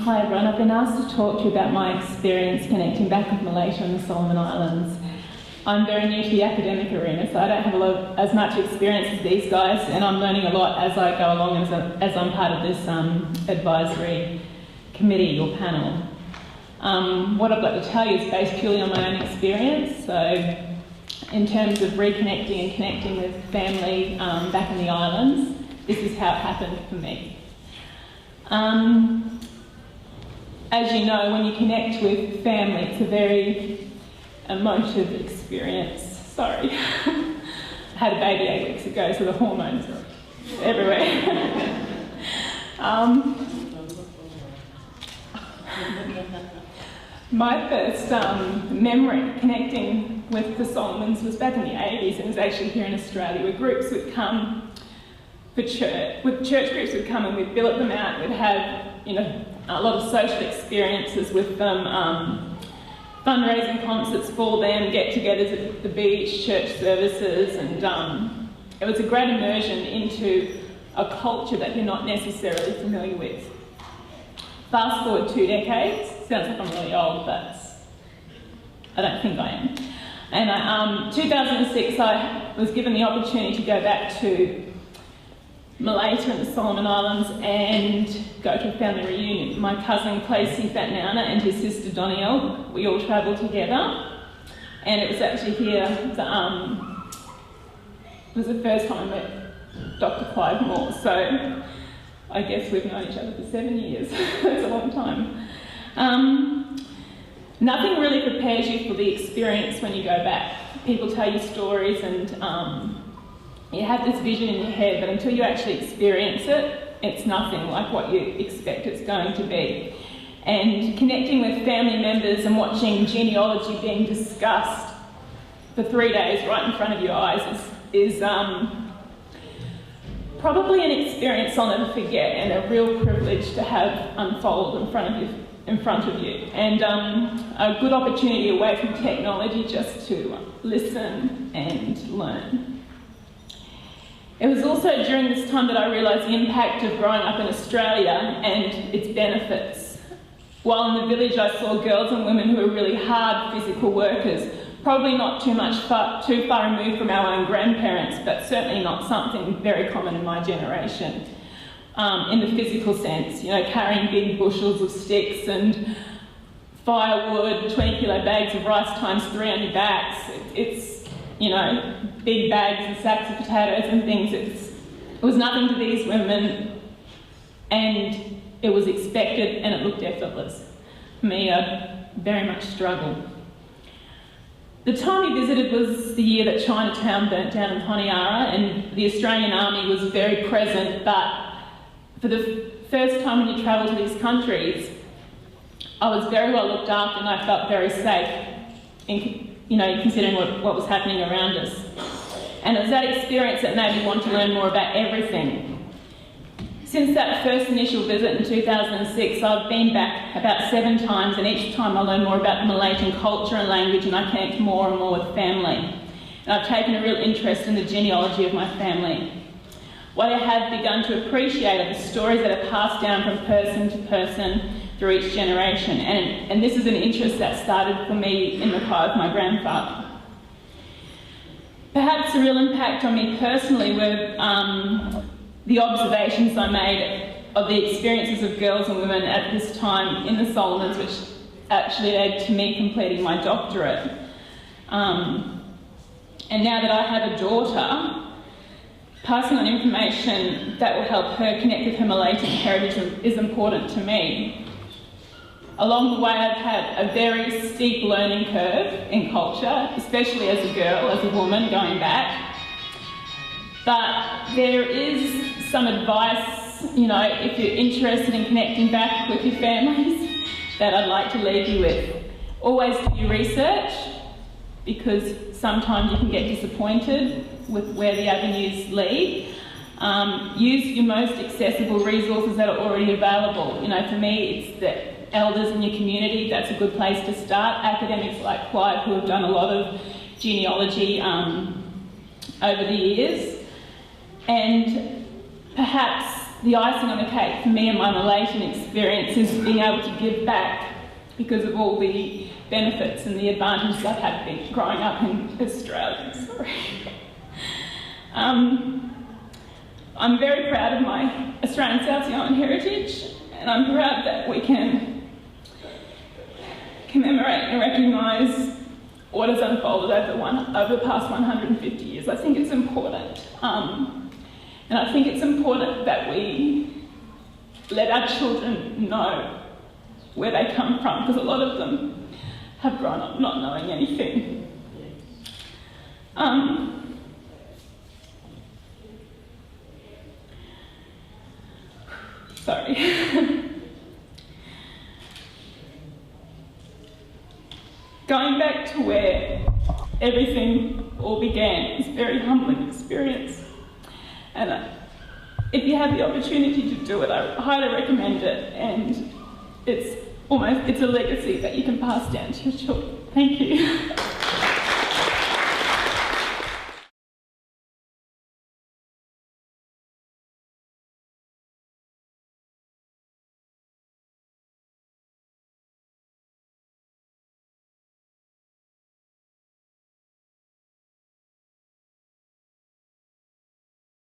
Hi everyone, I've been asked to talk to you about my experience connecting back with Malaysia and the Solomon Islands. I'm very new to the academic arena, so I don't have as much experience as these guys, and I'm learning a lot as I go along as I'm part of this advisory committee or panel. What I'd like to tell you is based purely on my own experience. So in terms of reconnecting and connecting with family back in the islands, this is how it happened for me. As you know, when you connect with family, it's a very emotive experience. Sorry. I had a baby 8 weeks ago, so the hormones are everywhere. My first memory connecting with the Solomons was back in the 80s, and it was actually here in Australia, where groups would come for church. Church groups would come and we'd billet them out. We'd have, a lot of social experiences with them, fundraising concerts for them, get-togethers at the beach, church services, and it was a great immersion into a culture that you're not necessarily familiar with. Fast forward 2 decades, sounds like I'm really old, but I don't think I am. And 2006, I was given the opportunity to go back to Malaysia and the Solomon Islands and go to a family reunion. My cousin Clacy Fatnana and his sister Donielle, we all travelled together, and it was actually here, it was the first time I met Dr. Clive Moore, so I guess we've known each other for 7 years. That's a long time. Nothing really prepares you for the experience when you go back. People tell you stories and you have this vision in your head, but until you actually experience it, it's nothing like what you expect it's going to be. And connecting with family members and watching genealogy being discussed for 3 days right in front of your eyes is probably an experience I'll never forget, and a real privilege to have unfold in front of you. And a good opportunity away from technology just to listen and learn. It was also during this time that I realised the impact of growing up in Australia and its benefits. While in the village I saw girls and women who were really hard physical workers, probably not too far removed from our own grandparents, but certainly not something very common in my generation. In the physical sense, carrying big bushels of sticks and firewood, 20-kilo bags of rice times 3 on your backs. It's big bags and sacks of potatoes and things. It was nothing to these women, and it was expected and it looked effortless. For me, I very much struggled. The time we visited was the year that Chinatown burnt down in Honiara, and the Australian Army was very present, but for the first time when you travel to these countries, I was very well looked after and I felt very safe considering what was happening around us. And it was that experience that made me want to learn more about everything. Since that first initial visit in 2006, I've been back about 7 times, and each time I learn more about the Malaysian culture and language, and I connect more and more with family. And I've taken a real interest in the genealogy of my family. What I have begun to appreciate are the stories that are passed down from person to person through each generation, and this is an interest that started for me in Mackay with my grandfather. Perhaps the real impact on me personally were the observations I made of the experiences of girls and women at this time in the Solomons, which actually led to me completing my doctorate. And now that I have a daughter, passing on information that will help her connect with her Malaysian heritage is important to me. Along the way, I've had a very steep learning curve in culture, especially as a girl, as a woman going back. But there is some advice, if you're interested in connecting back with your families, that I'd like to leave you with. Always do your research, because sometimes you can get disappointed with where the avenues lead. Use your most accessible resources that are already available. For me, it's the elders in your community. That's a good place to start. Academics like Clive, who have done a lot of genealogy over the years. And perhaps the icing on the cake for me and my Malaysian experience is being able to give back because of all the benefits and the advantages I've had been growing up in Australia. Sorry. I'm very proud of my Australian South Sea Island heritage, and I'm proud that we can commemorate and recognise what has unfolded over the past 150 years. I think it's important. And I think it's important that we let our children know where they come from, because a lot of them have grown up not knowing anything. Sorry. Going back to where everything all began is a very humbling experience. And if you have the opportunity to do it, I highly recommend it. And it's a legacy that you can pass down to your children. Thank you.